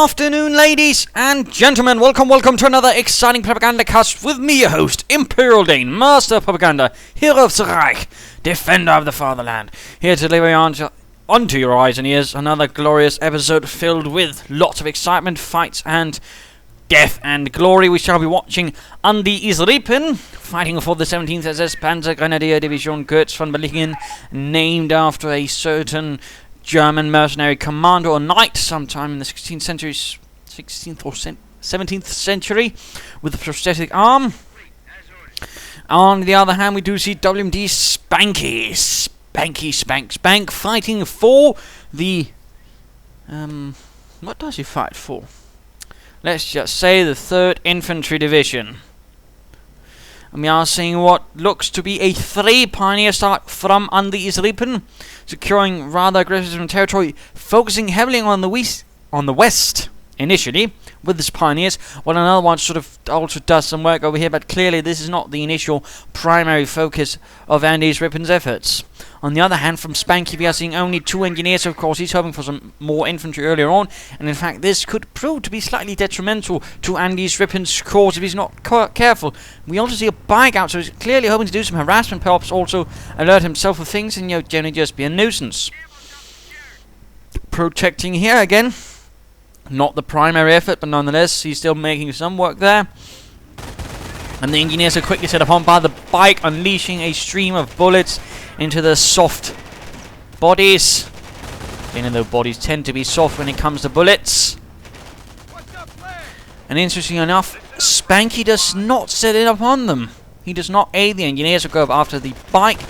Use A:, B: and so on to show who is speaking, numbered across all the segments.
A: afternoon, ladies and gentlemen. Welcome to another exciting Propagandacast with me, your host, Imperial Dane, Master of Propaganda, Hero of the Reich, Defender of the Fatherland, here to deliver onto your eyes and ears another glorious episode filled with lots of excitement, fights, and death and glory. We shall be watching Andyisrippin fighting for the 17th SS Panzergrenadier Division, Kurz von Bellingen, named after a certain German mercenary commander or knight sometime in the 16th century, 16th or 17th century, with a prosthetic arm. On the other hand, we do see WmdSpanky, Spank, fighting for the what does he fight for? Let's just say the 3rd Infantry Division. And we are seeing what looks to be a 3 pioneer start from Andyisrippin, securing rather aggressive territory, focusing heavily on the west initially with his pioneers, while another one sort of also does some work over here, but clearly this is not the initial primary focus of Andyisrippin's efforts. On the other hand, from Spanky we are seeing only 2 engineers, so of course he's hoping for some more infantry earlier on, and in fact this could prove to be slightly detrimental to Andyisrippin's cause if he's not careful. We also see a bike out, so he's clearly hoping to do some harassment, perhaps also alert himself of things and generally just be a nuisance. Protecting here again. Not the primary effort, but nonetheless, he's still making some work there. And the engineers are quickly set upon by the bike, unleashing a stream of bullets into the soft bodies. Even though bodies tend to be soft when it comes to bullets. And interestingly enough, Spanky does not set it upon them. He does not aid the engineers or go up after the bike.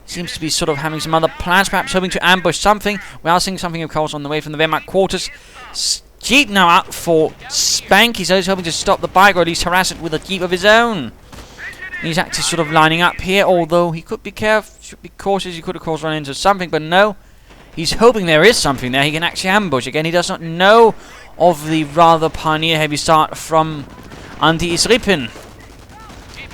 A: Seems to be sort of having some other plans, perhaps hoping to ambush something. We are seeing something, of course, on the way from the Wehrmacht quarters. Jeep now out for Spanky, so he's hoping to stop the bike or at least harass it with a jeep of his own. He's actually sort of lining up here, although he could be careful, should be cautious. He could of course run into something, but no. He's hoping there is something there he can actually ambush. Again, he does not know of the rather pioneer heavy start from Andyisrippin.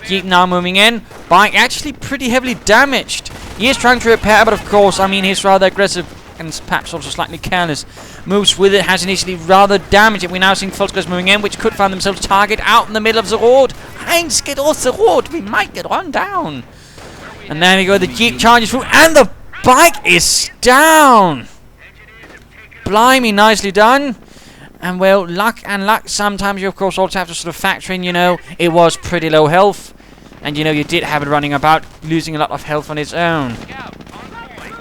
A: Jeep now moving in. Bike actually pretty heavily damaged. He is trying to repair, but of course, I mean, he's rather aggressive and perhaps also slightly careless moves with it has initially rather damaged it. We're now seeing Volkskriegs moving in, which could find themselves target out in the middle of the road. Heinz, get off the road. We might get run down. And there we go. The Jeep charges through, and the bike is down. Blimey, nicely done. And well, luck. Sometimes you, of course, also have to sort of factor in, it was pretty low health. And, you did have it running about, losing a lot of health on its own.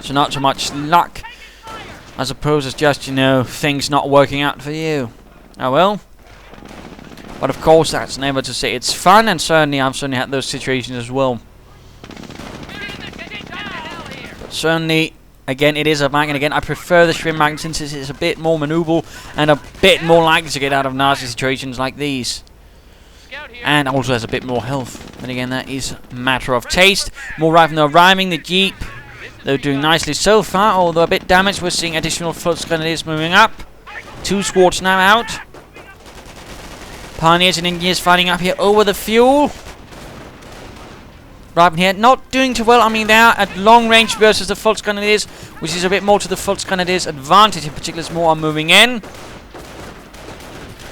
A: So not so much luck, I suppose it's just, things not working out for you. Oh well. But of course, that's never to say it's fun, and certainly I've had those situations as well. But certainly, again, it is a mag, and again, I prefer the Shrimp mag since it is a bit more maneuverable and a bit more likely to get out of nasty situations like these. And also has a bit more health. But again, that is a matter of taste. More rifle now arriving, the Jeep. They're doing nicely so far, although a bit damaged. We're seeing additional Volksgrenadiers moving up. 2 squads now out. Pioneers and engineers fighting up here over the fuel. Right here, not doing too well. I mean, they are at long range versus the Volksgrenadiers, which is a bit more to the Volksgrenadiers' advantage. In particular, as more are moving in.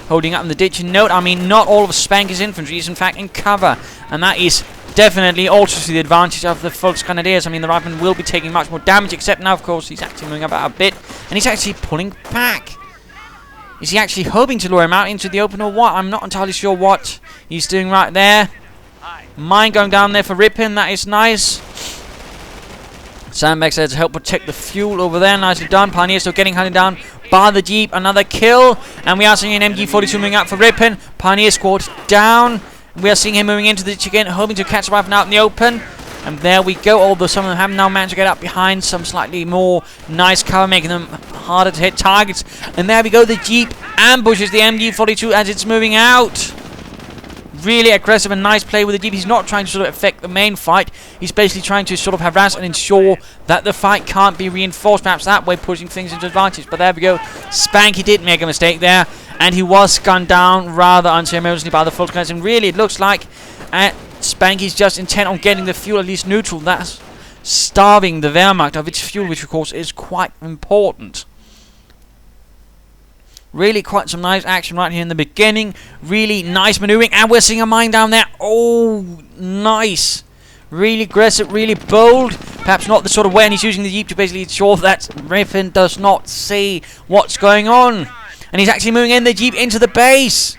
A: Holding up in the ditch. And note, I mean, not all of Spanky's infantry is in fact in cover. And that is definitely also to the advantage of the Volksgrenadiers. I mean, the rifleman will be taking much more damage, except now, of course, he's actually moving about a bit, and he's actually pulling back. Is he actually hoping to lure him out into the open or what? I'm not entirely sure what he's doing right there. Mine going down there for Rippin, that is nice. Sandbags there to help protect the fuel over there, nicely done. Pioneer still getting hunted down by the Jeep, another kill, and we are seeing an MG42 moving out for Rippin. Pioneer squad down. We are seeing him moving into the ditch again, hoping to catch the rifle out in the open. And there we go, although some of them have now managed to get up behind some slightly more nice cover, making them harder to hit targets. And there we go, the Jeep ambushes the MG42 as it's moving out. Really aggressive and nice play with the Jeep. He's not trying to sort of affect the main fight. He's basically trying to sort of harass and ensure that the fight can't be reinforced. Perhaps that way pushing things into advantage. But there we go. Spanky did make a mistake there. And he was gunned down rather unceremoniously by the Volkskriegs. And really, it looks like Spanky's just intent on getting the fuel at least neutral. That's starving the Wehrmacht of its fuel, which of course is quite important. Really quite some nice action right here in the beginning. Really nice maneuvering. And we're seeing a mine down there. Oh, nice. Really aggressive, really bold. Perhaps not the sort of way, and he's using the Jeep to basically ensure that Rippin does not see what's going on. And he's actually moving in the Jeep into the base.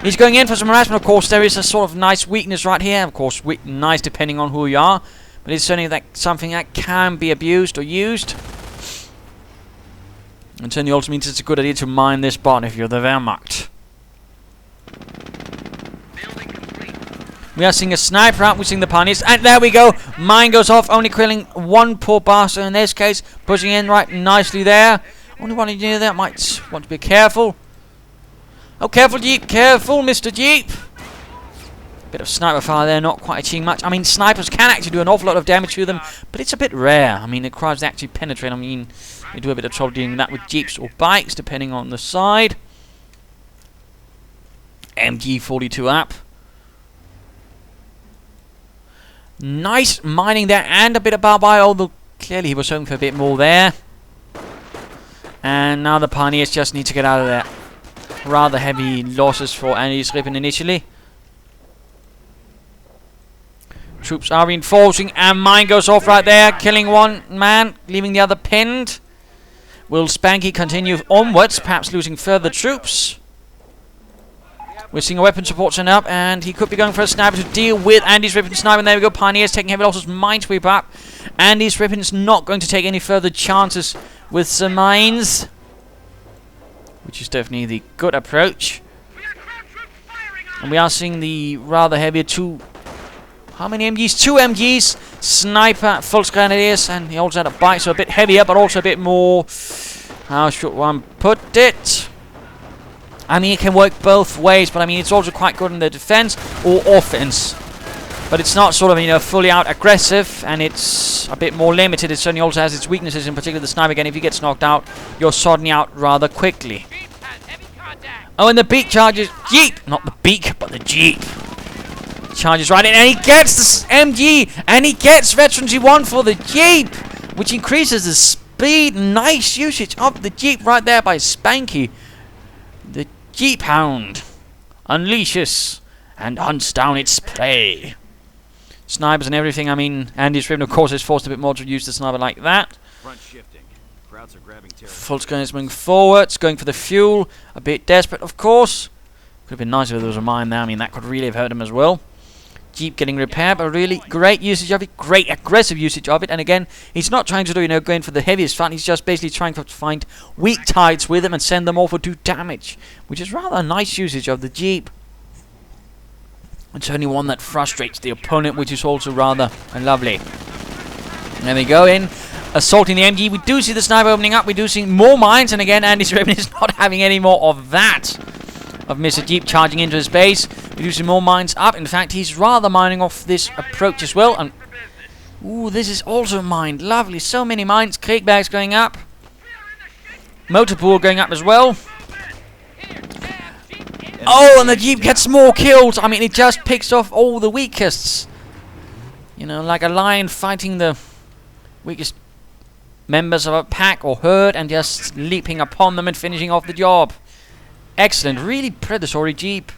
A: He's going in for some harassment. Of course, there is a sort of nice weakness right here. Of course, nice depending on who you are. But it's certainly something that can be abused or used. And certainly also means it's a good idea to mine this spot if you're the Wehrmacht. We are seeing a sniper out, we're seeing the pioneers, and there we go! Mine goes off, only killing one poor bastard in this case, pushing in right nicely there. Only one engineer there might want to be careful. Oh, careful Jeep, careful Mr. Jeep! Bit of sniper fire there, not quite achieving much. I mean, snipers can actually do an awful lot of damage to them, but it's a bit rare. I mean, the crowds actually penetrate. I mean, they do a bit of trouble dealing with that with Jeeps or bikes, depending on the side. MG42 up. Nice mining there, and a bit of barbed, although clearly he was hoping for a bit more there. And now the pioneers just need to get out of there. Rather heavy losses for Andyisrippin initially. Troops are reinforcing, and mine goes off right there, killing one man, leaving the other pinned. Will Spanky continue onwards, perhaps losing further troops? We're seeing a weapon support sent up, and he could be going for a sniper to deal with Andyisrippin's sniper. And there we go, pioneers taking heavy losses, minesweeper up. Andyisrippin's not going to take any further chances with some mines, which is definitely the good approach. And we are seeing the rather heavier how many MGs? 2 MGs, sniper, full grenadiers, and he also had a bike, so a bit heavier, but also a bit more, how should one put it? I mean, it can work both ways, but I mean, it's also quite good in the defense or offense. But it's not sort of, you know, fully out aggressive, and it's a bit more limited. It certainly also has its weaknesses, in particular the sniper. Again, if he gets knocked out, you're sodding out rather quickly. Oh, and the beak charges. Jeep! Not the beak, but the Jeep. Charges right in, and he gets the MG, and he gets Veteran G1 for the Jeep, which increases the speed. Nice usage of the Jeep right there by Spanky. The Jeep Hound unleashes and hunts down its prey. Snipers and everything. I mean, Andyisrippin, of course, is forced a bit more to use the sniper like that. Front shifting. Crowds are grabbing territory. Full screen is moving forwards, going for the fuel. A bit desperate, of course. Could have been nicer if there was a mine there. I mean, that could really have hurt him as well. Jeep getting repaired, but really great usage of it, great aggressive usage of it. And again, he's not trying to do, you know, going for the heaviest fun. He's just basically trying to find weak tides with them and send them off or do damage, which is rather a nice usage of the Jeep. It's only one that frustrates the opponent, which is also rather lovely. There we go, in assaulting the MG. We do see the sniper opening up. We do see more mines, and again, Andyisrippin is not having any more of that. Of Mr. Jeep charging into his base. We do see more mines up. In fact, he's rather mining off this approach as well. And ooh, this is also mined. Lovely. So many mines. Cake bags going up. Motor pool going up as well. Oh, and the Jeep gets more kills. I mean, it just picks off all the weakest. You know, like a lion fighting the weakest members of a pack or herd and just leaping upon them and finishing off the job. Excellent, really predatory Jeep.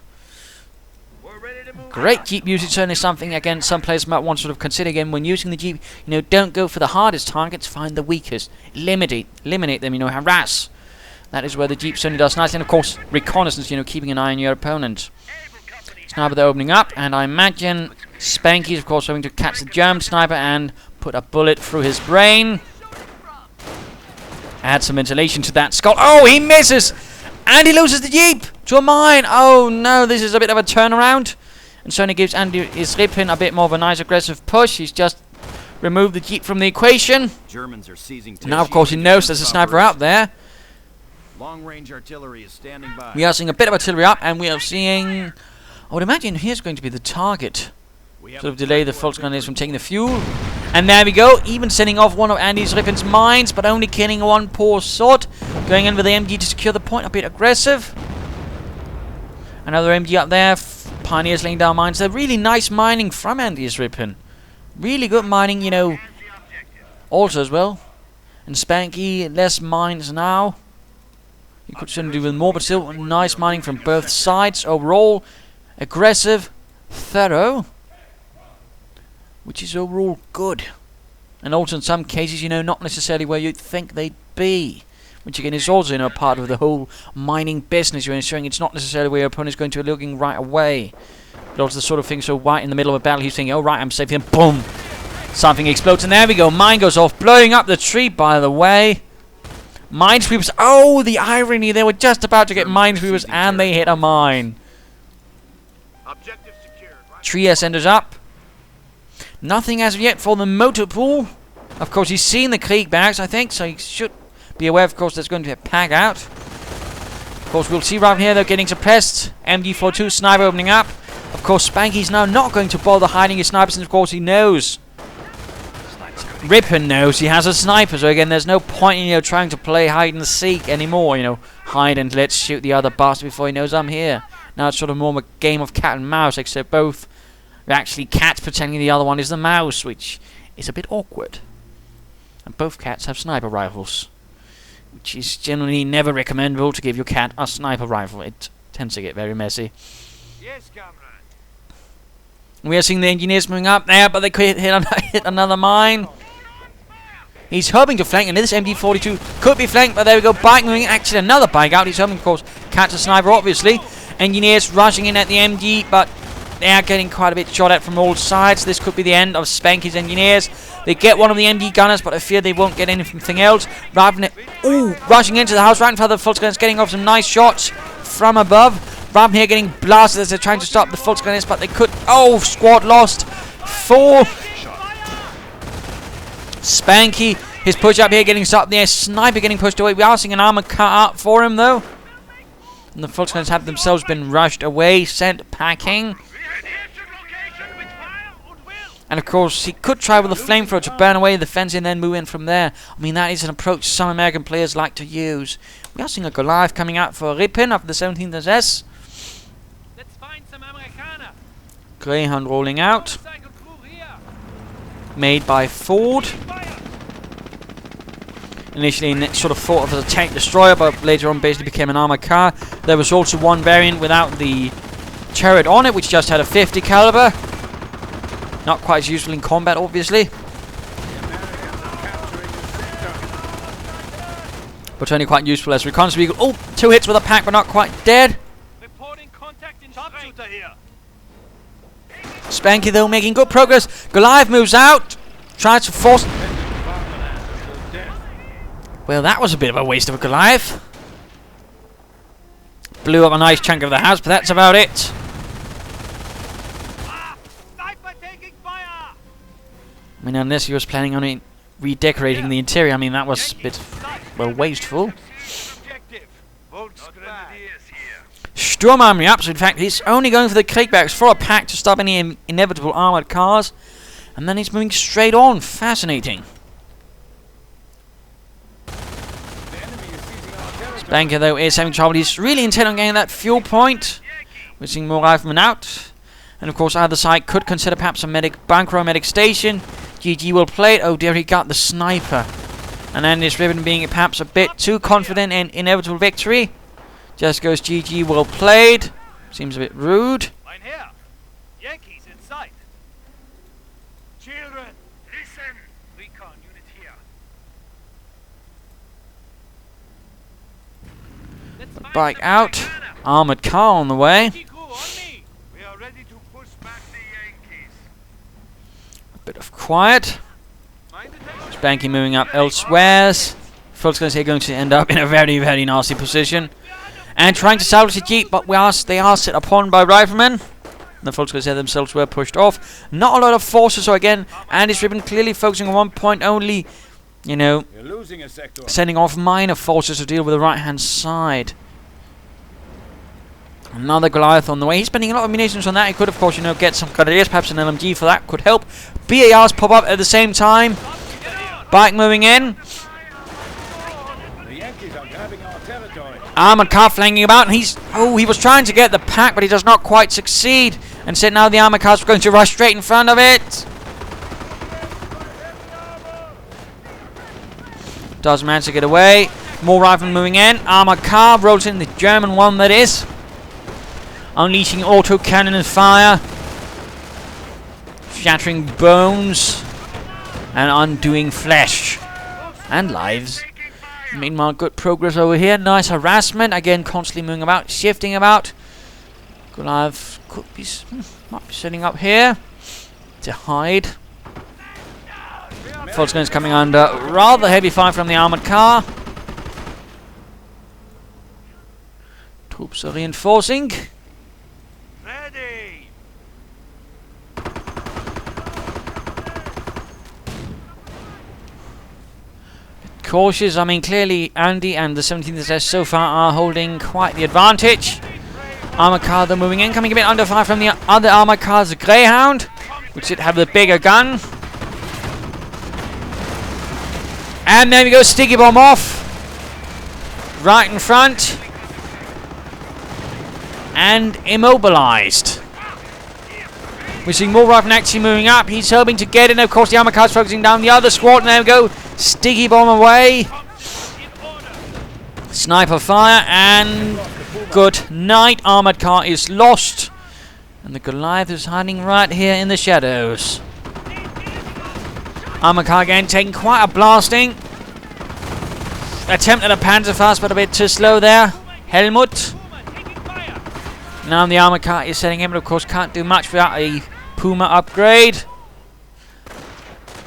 A: Great Jeep usage, certainly something, again, some players might want to sort of consider again when using the Jeep. You know, don't go for the hardest targets, find the weakest. Eliminate them, you know, harass. That is where the Jeep certainly does nicely. And of course, reconnaissance, you know, keeping an eye on your opponent. Sniper they're opening up, and I imagine Spanky is of course going to catch the German sniper and put a bullet through his brain. Add some ventilation to that skull. Oh, he misses! And he loses the Jeep to a mine. Oh no, this is a bit of a turnaround. And certainly gives Andyisrippin a bit more of a nice aggressive push. He's just removed the Jeep from the equation. Germans are seizing now, of course, he knows there's a sniper out there. Long-range artillery is standing by. We are seeing a bit of artillery up, and we are seeing, I would imagine here's going to be the target. Sort of delay the Volksgrenadiers from taking the fuel. And there we go, even sending off one of Andyisrippin's mines, but only killing one poor sod. Going in with the MG to secure the point, a bit aggressive. Another MG up there, pioneers laying down mines. They're really nice mining from Andyisrippin. Really good mining, you know, also as well. And Spanky, less mines now. He could certainly do with more, but still nice mining from both sides. Overall, aggressive, thorough, which is overall good. And also in some cases, you know, not necessarily where you'd think they'd be. Which again is also, you know, part of the whole mining business. You're ensuring it's not necessarily where your opponent's going to be looking right away. But also the sort of thing, so right in the middle of a battle, he's thinking, oh right, I'm safe here, boom! Something explodes, and there we go, mine goes off, blowing up the tree, by the way. Minesweepers, oh, the irony, they were just about to get minesweepers, and they hit a mine.
B: Objective secured, right?
A: Tree ascenders up. Nothing as of yet for the motor pool. Of course, he's seen the creek barracks, I think, so he should be aware, of course, there's going to be a pack out. Of course, we'll see right here, they're getting suppressed. MG42 sniper opening up. Of course, Spanky's now not going to bother hiding his sniper, since of course he knows. Rippin knows he has a sniper, so again, there's no point in, you know, trying to play hide and seek anymore, you know. Hide and let's shoot the other bastard before he knows I'm here. Now it's sort of more of a game of cat and mouse, except both are actually cats pretending the other one is the mouse, which is a bit awkward. And both cats have sniper rifles, which is generally never recommendable to give your cat a sniper rifle. It tends to get very messy.
B: Yes, comrade.
A: We are seeing the engineers moving up there, but they could hit another mine. He's hoping to flank, and this MG42 could be flanked, but there we go, bike moving, actually another bike out. He's hoping, of course, catch a sniper, obviously. Engineers rushing in at the MG, but they are getting quite a bit shot at from all sides. This could be the end of Spanky's engineers. They get one of the MG gunners, but I fear they won't get anything else. Rushing into the house right in front of the Volksgunners, getting off some nice shots from above. Ram here getting blasted as they're trying to stop the Volksgunners, but they could. Oh, squad lost. 4. Spanky, his push up here getting stopped there. Sniper getting pushed away. We are seeing an armored car up for him though. And the Volksgunners have themselves been rushed away, sent packing. And of course, he could try with a flamethrower to burn away the fence and then move in from there. I mean, that is an approach some American players like to use. We are seeing a Goliath coming out for Rippin of the 17th SS.
B: Let's find some Amerikaner.
A: Greyhound rolling out. Made by Ford. Initially sort of thought of as a tank destroyer, but later on basically became an armored car. There was also one variant without the turret on it, which just had a 50 caliber. Not quite as useful in combat, obviously. But only quite useful as reconnaissance vehicle. Oh, 2 hits with a pack, but not quite dead.
B: Reporting contact in sharpshooter here.
A: Spanky, though, making good progress. Goliath moves out. Tries to force... Well, that was a bit of a waste of a Goliath. Blew up a nice chunk of the house, but that's about it.
B: Sniper taking fire.
A: I mean, unless he was planning on redecorating the interior, I mean, that was a bit, well, wasteful. Sturm Army up, so in fact, he's only going for the kickbacks for a pack to stop any inevitable armoured cars. And then he's moving straight on. Fascinating. Spanky, though, is having trouble. He's really intent on getting that fuel point. We're seeing more riflemen out. And of course, either side could consider perhaps a medic bunker or medic station. GG will play it. Oh dear, he got the sniper. And Andyisrippin being perhaps a bit too confident in inevitable victory. Just goes GG, well played. Seems a bit rude.
B: Mine here. Yankees in sight. Children, listen. Recon unit here.
A: Bike out. Armored car on the way.
B: We are ready to push back the Yankees.
A: A bit of quiet. Spanky moving up elsewhere. Folks going to end up in a very, very nasty position. And trying to salvage the Jeep, but they are set upon by riflemen. The folks themselves were pushed off. Not a lot of forces, so again, Andyisrippin clearly focusing on one point only. You know, sending off minor forces to deal with the right-hand side. Another Goliath on the way. He's spending a lot of munitions on that. He could, of course, you know, get some grenadiers, perhaps an LMG for that could help. BARs pop up at the same time. Bike moving in. Armored car flanking about, and he was trying to get the pack, but he does not quite succeed. And said now the armored cars are going to rush straight in front of it. Does manage to get away. More riflemen moving in. Armored car rolls in, the German one that is. Unleashing auto cannon fire. Shattering bones. And undoing flesh. And lives. Meanwhile, good progress over here. Nice harassment. Again, constantly moving about, shifting about. Goliath could be, might be setting up here to hide. Volkswagen's coming under rather heavy fire from the armored car. Troops are reinforcing.
B: Ready.
A: Cautious. I mean, clearly Andy and the 17th SS so far are holding quite the advantage. Armored car, they're moving in, coming a bit under fire from the other armored cars, the Greyhound, which should have the bigger gun. And there we go, sticky bomb off. Right in front. And immobilized. We're seeing more riflemen actually moving up. He's hoping to get in. Of course, the armored car's focusing down the other squad. And there we go. Sticky bomb away. Sniper fire. And good night. Armored car is lost. And the Goliath is hiding right here in the shadows. Armored car again taking quite a blasting. Attempt at a Panzerfaust, but a bit too slow there. Helmut. Now the armored car is setting in, but of course can't do much without a Puma upgrade.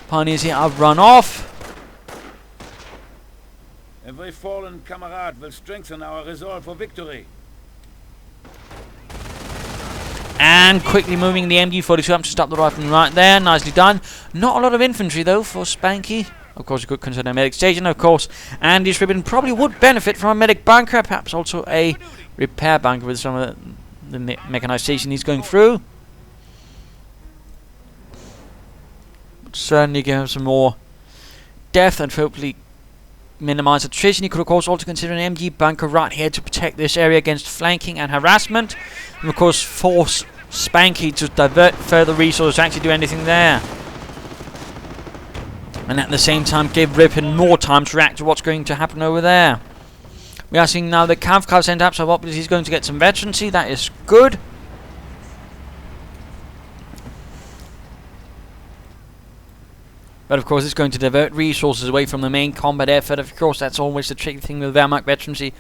A: Pioneers here are run off.
C: Every fallen comrade will strengthen our resolve for victory.
A: And quickly moving the MG42 up to stop the rifleman right there. Nicely done. Not a lot of infantry though for Spanky. Of course, you could consider a medic station, of course. Andyisrippin probably would benefit from a medic bunker, perhaps also a repair bunker with some of the mechanization he's going through. But certainly give him some more depth and hopefully minimize attrition. You could of course also consider an MG bunker right here to protect this area against flanking and harassment. And of course force Spanky to divert further resources to actually do anything there. And at the same time give Rippin more time to react to what's going to happen over there. We are seeing now the Cav car sent up, so obviously he's going to get some veterancy. That is good. But of course it's going to divert resources away from the main combat effort. Of course that's always the tricky thing with Wehrmacht veterancy.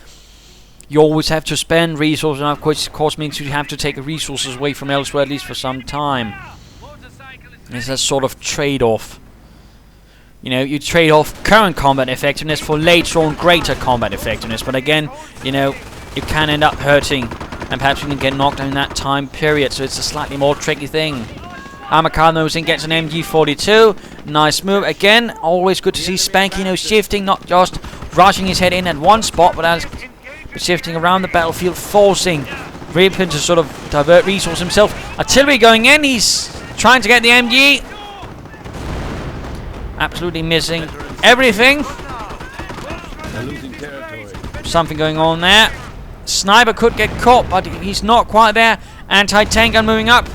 A: You always have to spend resources, and of course means you have to take resources away from elsewhere at least for some time. It's a sort of trade-off. You know, you trade off current combat effectiveness for later on greater combat effectiveness. But again, you know, you can end up hurting and perhaps you can get knocked down in that time period. So it's a slightly more tricky thing. Armored car knows in, gets an MG42. Nice move. Again, always good to see Spanky, you know, shifting, not just rushing his head in at one spot, but as shifting around the battlefield, forcing Rippin to sort of divert resource himself. Artillery going in. He's trying to get the MG. Absolutely missing everything. Something going on there. Sniper could get caught, but he's not quite there. Anti-tank gun moving up.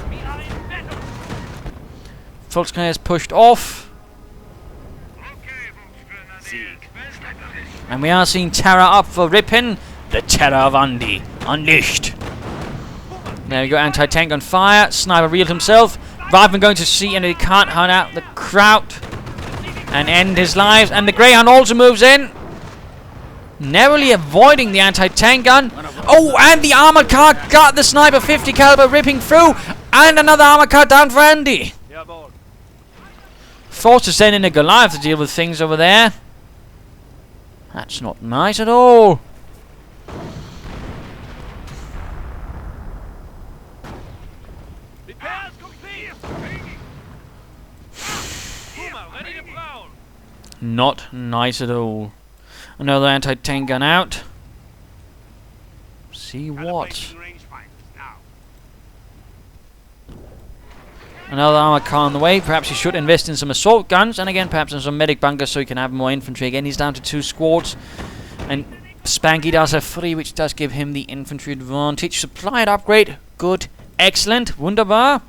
A: Volkswagen is pushed off. And we are seeing terror up for Rippin. The terror of Andy. Unleashed. There we go, anti-tank on fire. Sniper reeled himself. Rifleman going to see, and he can't hunt out the crowd and end his lives. And the Greyhound also moves in, narrowly avoiding the anti-tank gun. Oh, and the armored car got the sniper 50 caliber ripping through, and another armored car down for Andy. Forced to send in a Goliath to deal with things over there. That's not nice at all. Not nice at all. Another anti-tank gun out. See what? Another armored car on the way. Perhaps he should invest in some assault guns, and again perhaps in some medic bunkers so he can have more infantry. Again, he's down to 2 squads, and Spanky does have 3, which does give him the infantry advantage. Supplied upgrade. Good. Excellent. Wunderbar.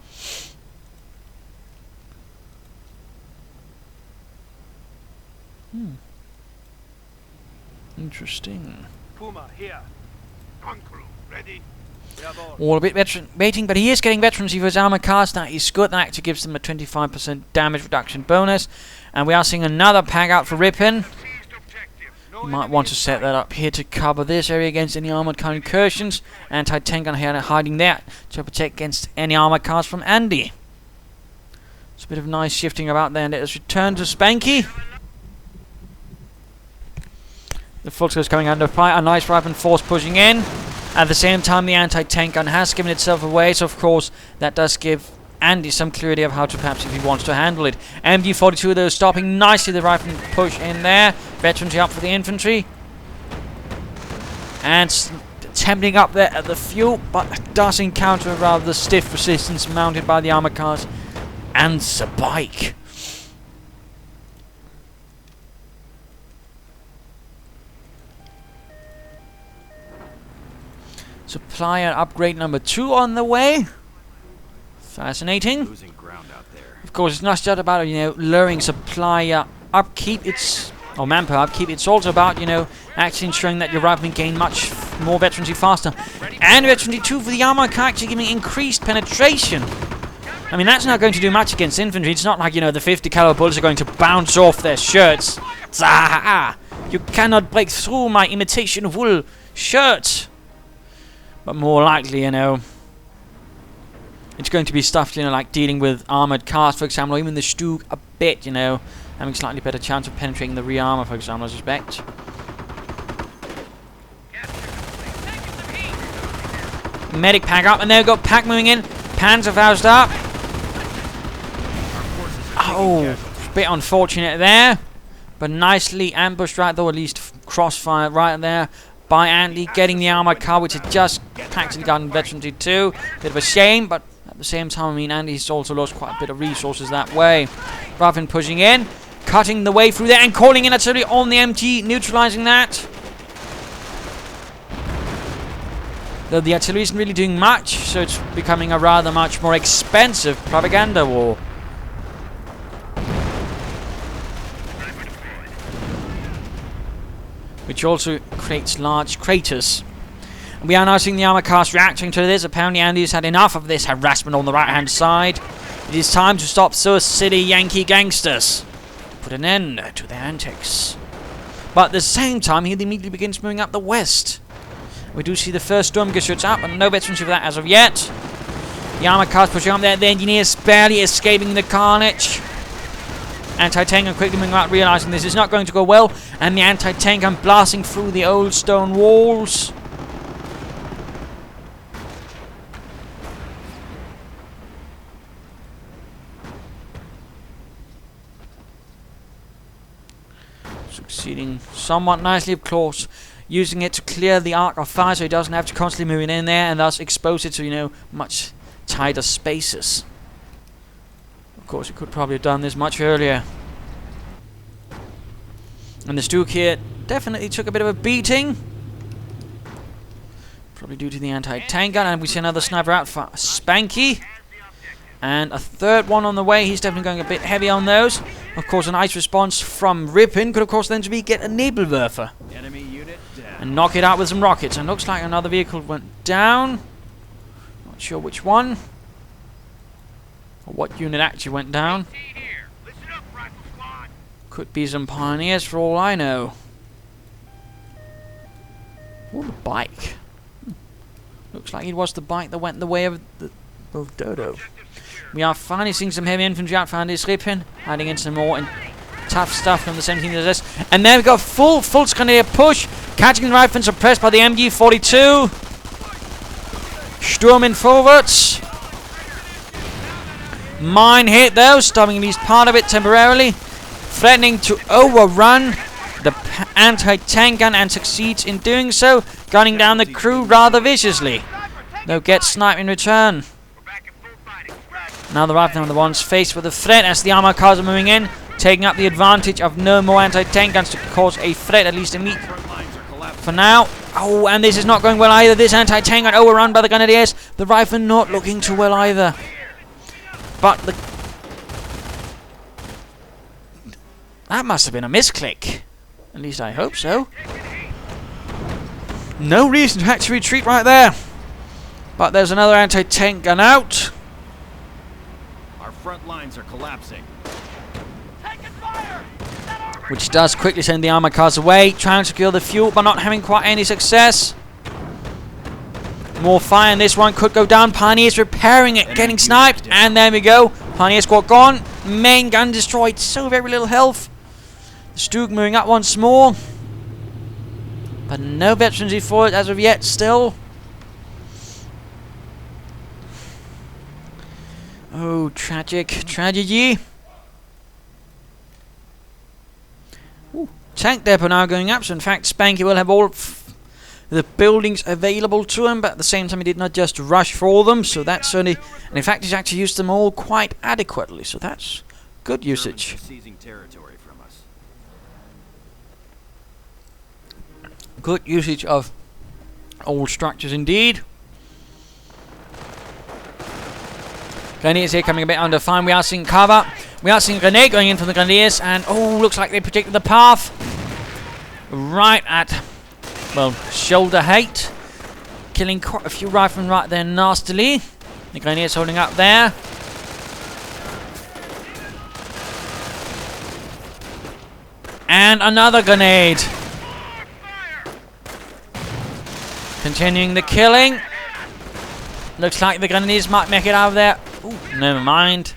A: Interesting.
B: Puma, here. Conqueror, ready? We have all.
A: All a bit waiting, but he is getting veterancy for his armor cars. That is good. That actually gives them a 25% damage reduction bonus. And we are seeing another pack out for Rippin.
B: Seized objective. No
A: You might
B: enemy
A: want to
B: in
A: set
B: sight.
A: that up here to cover this area against any armored car incursions. Anti-tank gun here hiding there to protect against any armor cars from Andy. It's a bit of nice shifting about there. Let us return to Spanky. The Fultz is coming under fire. A nice rifle force pushing in. At the same time, the anti-tank gun has given itself away, so of course that does give Andy some clear idea of how to perhaps if he wants to handle it. MG42 though stopping nicely the rifle push in there. Veterancy up for the infantry. And attempting up there at the fuel, but does encounter a rather stiff resistance mounted by the armor cars and the bike. Supplier upgrade number 2 on the way. Fascinating.
D: Losing ground out there.
A: Of course, it's not just about, luring supplier upkeep, or manpower upkeep. It's also about, actually ensuring that your riflemen gain much more veterancy faster. And veterancy 2 for the armor car, actually giving increased penetration. I mean, that's not going to do much against infantry. It's not like, the 50 caliber bullets are going to bounce off their shirts. Zah! You cannot break through my imitation wool shirt. But more likely, it's going to be stuff, like dealing with armored cars, for example, or even the Stug a bit, having slightly better chance of penetrating the rear armor, for example, I suspect. Medic pack up, and there we go, pack moving in. Panzerfaust up. Oh, a bit unfortunate there. But nicely ambushed right though, at least crossfire right there by Andy, getting the armored car, which had just practically gotten veterancy 2. Bit of a shame, but at the same time, I mean, Andy's also lost quite a bit of resources that way. Ruffin pushing in, cutting the way through there, and calling in artillery on the MG, neutralizing that. Though the artillery isn't really doing much, so it's becoming a rather much more expensive propaganda war. Which also creates large craters. We are now seeing the armor cars reacting to this. Apparently Andy has had enough of this harassment on the right hand side. It is time to stop those silly Yankee gangsters. Put an end to their antics. But at the same time, he immediately begins moving up the west. We do see the first Sturmgeschütz up, but no veterancy for that as of yet. The armor cars pushing up there. The engineers barely escaping the carnage. Anti-tank gun quickly moving out, realizing this is not going to go well, and the anti-tank gun blasting through the old stone walls. Succeeding somewhat nicely, of course, using it to clear the arc of fire so he doesn't have to constantly move in there and thus expose it to, much tighter spaces. Of course, he could probably have done this much earlier. And the Stug here definitely took a bit of a beating. Probably due to the anti-tank gun. And we see another sniper out for Spanky. And a third one on the way. He's definitely going a bit heavy on those. Of course, an ice response from Rippin could, of course, then be get a Nebelwerfer.
D: Enemy unit down.
A: And knock it out with some rockets. And looks like another vehicle went down. Not sure which one. Or what unit actually went down. Could be some pioneers for all I know. Or the bike. Looks like it was the bike that went the way of Dodo. We are finally seeing some heavy infantry out for Andyisrippin, hiding in some more tough stuff from the 17th SS. And there we go, full grenadier push, catching the riflemen suppressed by the MG42. Storming forwards. Mine hit though, stopping at least part of it temporarily. Threatening to overrun the anti-tank gun and succeeds in doing so, gunning down the crew rather viciously. They'll get sniped in return. Now the riflemen are the ones faced with a threat as the armor cars are moving in, taking up the advantage of no more anti-tank guns to cause a threat, at least immediate for now. Oh, and this is not going well either. This anti-tank gun overrun by the grenadiers. The riflemen not looking too well either. But that must have been a misclick. At least I hope so. No reason to actually retreat right there. But there's another anti-tank gun out.
D: Our front lines are collapsing.
A: Which does quickly send the armored cars away, trying to secure the fuel, but not having quite any success. More fire, and this one could go down. Pioneers repairing it, getting sniped, and there we go. Pioneer squad gone. Main gun destroyed. So very little health. The Stug moving up once more, but no veterans for it as of yet. Still. Oh, tragic tragedy. Ooh, tank depot now going up. So in fact, Spanky will have all the buildings available to him, but at the same time he did not just rush for them, so that's certainly, and in fact he's actually used them all quite adequately, so that's good usage.
D: Seizing territory from us.
A: Good usage of all structures indeed. Grenadiers here coming a bit under fire. We are seeing cover. We are seeing grenade going in from the Grenadiers, and oh, looks like they predicted the path right at, well, shoulder height, killing quite a few riflemen right there nastily. The Grenadiers holding up there. And another grenade. Continuing the killing. Looks like the Grenadiers might make it out of there. Ooh, never mind.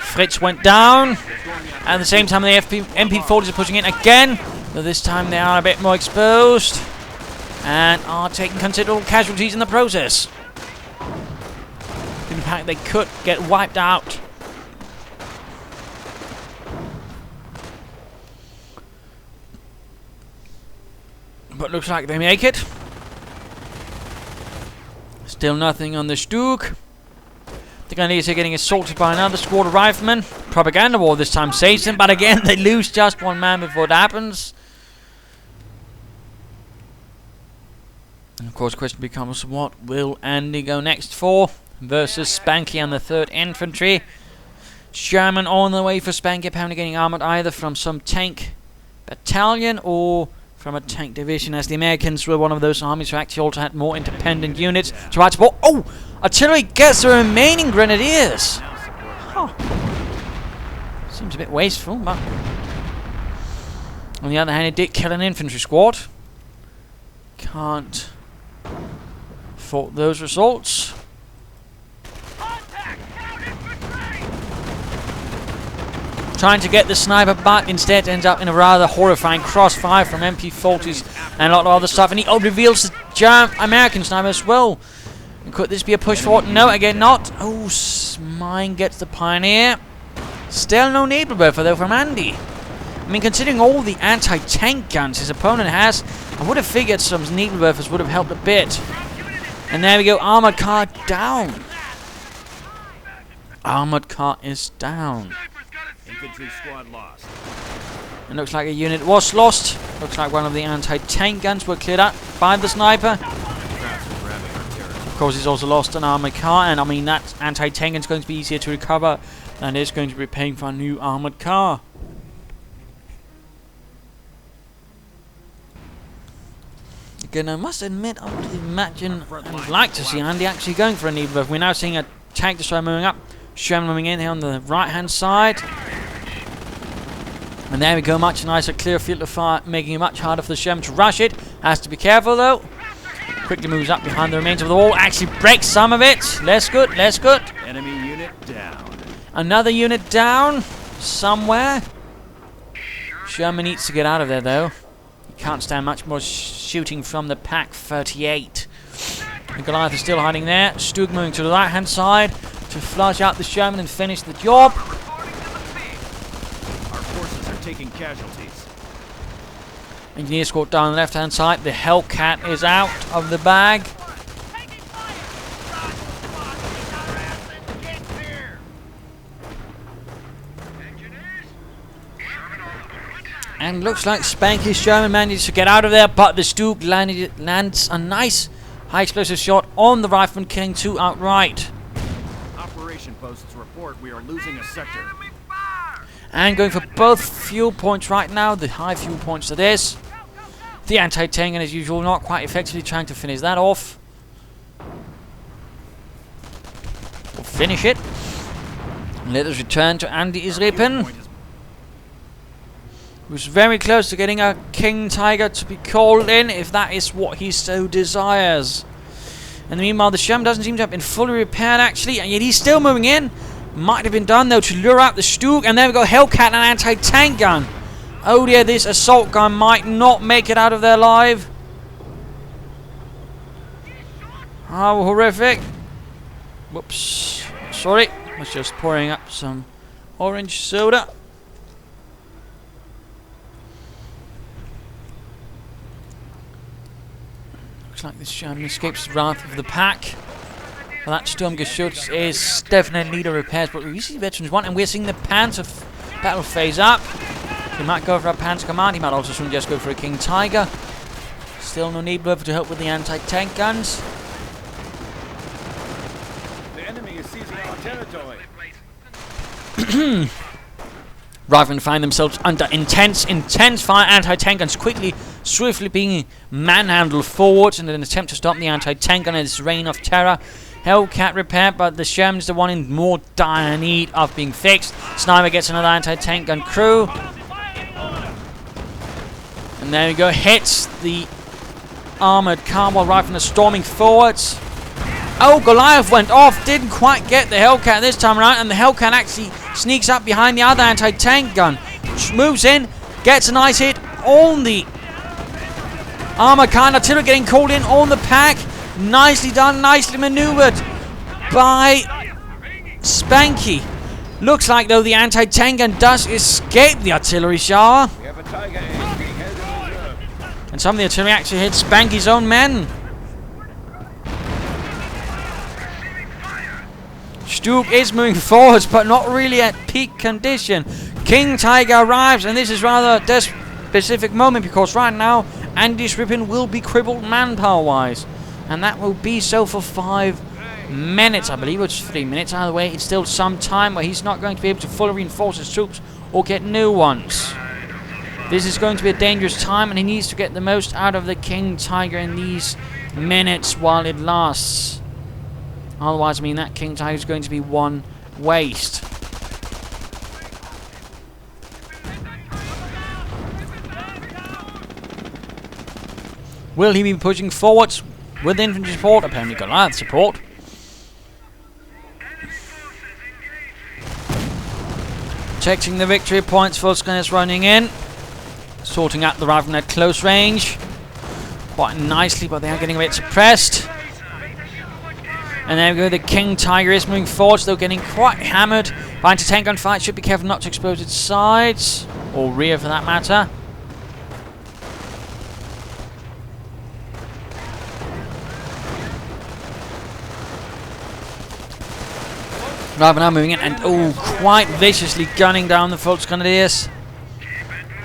A: Fritz went down. At the same time, the MP40s are pushing in again. But this time they are a bit more exposed and are taking considerable casualties in the process. In fact, they could get wiped out. But looks like they make it. Still nothing on the Stug. The Grenadiers are getting assaulted by another squad of riflemen. Propaganda war this time saves them, but again they lose just one man before it happens. And of course the question becomes, what will Andy go next for? Versus Spanky and the 3rd Infantry. Sherman on the way for Spanky, apparently getting armoured either from some tank battalion or from a tank division, as the Americans were one of those armies who actually also had more independent units to try to support. Oh! Artillery gets the remaining Grenadiers! Huh. Seems a bit wasteful, but on the other hand, it did kill an infantry squad. Can't fault those results. Trying to get the sniper, but instead ends up in a rather horrifying crossfire from MP40s and a lot of other stuff. And he reveals the American sniper as well. And could this be a push forward? No, again not. Oh, mine gets the Pioneer. Still no Nebelwerfer though from Andy. I mean, considering all the anti-tank guns his opponent has, I would have figured some Nebelwerfers would have helped a bit. And there we go, armored car down. Armored car is down.
D: Infantry squad lost.
A: It looks like a unit was lost. Looks like one of the anti-tank guns were cleared out by the sniper. Of course, he's also lost an armored car, and I mean that anti-tank gun is going to be easier to recover than it is going to be paying for a new armored car. Again, I must admit, I would imagine I'd like to see Andy actually going for a Nebelwerfer. We're now seeing a tank destroyer moving up. Sherman moving in here on the right-hand side. And there we go, much nicer, clear field of fire, making it much harder for the Sherman to rush it. Has to be careful though. Quickly moves up behind the remains of the wall, actually breaks some of it. Less good, less good.
D: Enemy unit down.
A: Another unit down somewhere. Sherman needs to get out of there though. He can't stand much more shooting from the Pak 38. The Goliath is still hiding there. Stug moving to the right-hand side to flush out the Sherman and finish the job.
D: Our forces are taking casualties.
A: Engineer squad down on the left-hand side. The Hellcat is out of the bag. And looks like Spanky's Sherman managed to get out of there, but the Stug lands a nice high explosive shot on the rifleman, killing 2 outright.
D: Operation posts report we are losing a sector.
A: And going for both fuel points right now, the high fuel points to this. The anti-tank, and as usual, not quite effectively trying to finish that off. Or finish it. Let us return to Andyisrippin, who's very close to getting a King Tiger to be called in, if that is what he so desires. And meanwhile, the Sherman doesn't seem to have been fully repaired, actually, and yet he's still moving in. Might have been done, though, to lure out the Stug, and there we go, Hellcat and an anti-tank gun. Oh dear, this assault gun might not make it out of there alive. How horrific. Whoops. Sorry, I was just pouring up some orange soda. Looks like this Sherman escapes the wrath of the pack. Well, that Sturmgeschütz is definitely in need of repairs, but we see veterans want, and we're seeing the Panzer battle phase up. He might go for a Panzer command, he might also soon just go for a King Tiger. Still no need to help with the anti-tank guns.
C: The enemy is seizing our territory.
A: Rather than find themselves under intense fire, anti-tank guns swiftly being manhandled forward in an attempt to stop the anti-tank gun in its reign of terror. Hellcat repaired, but the Sherman's the one in more dire need of being fixed. Sniper gets another anti-tank gun crew. And there we go, hits the armoured car while rifling storming forwards. Oh, Goliath went off, didn't quite get the Hellcat this time around, and the Hellcat actually sneaks up behind the other anti-tank gun. Moves in, gets a nice hit on the armoured car, and artillery getting called in on the pack. Nicely done, nicely manoeuvred by Spanky. Looks like, though, the anti-tank gun does escape the artillery shower.
C: We have a Tiger Ace being held in reserve.
A: And some of the artillery actually hit Spanky's own men. Stug is moving forwards, but not really at peak condition. King Tiger arrives, and this is rather a specific moment, because right now Andyisrippin will be crippled manpower-wise. And that will be so for 5 minutes, I believe. It's 3 minutes. Either way, it's still some time where he's not going to be able to fully reinforce his troops or get new ones. This is going to be a dangerous time, and he needs to get the most out of the King Tiger in these minutes while it lasts. Otherwise, I mean, that King Tiger is going to be one waste. Will he be pushing forwards with infantry support? Apparently Goliath support. Checking the victory points, Volkswagen is running in. Sorting out the riflemen at close range. Quite nicely, but they are getting a bit suppressed. And there we go, the King Tiger is moving forward, still getting quite hammered by anti-tank gunfight. Should be careful not to expose its sides, or rear for that matter. Rather now moving in and quite viciously gunning down the Volksgrenadiers.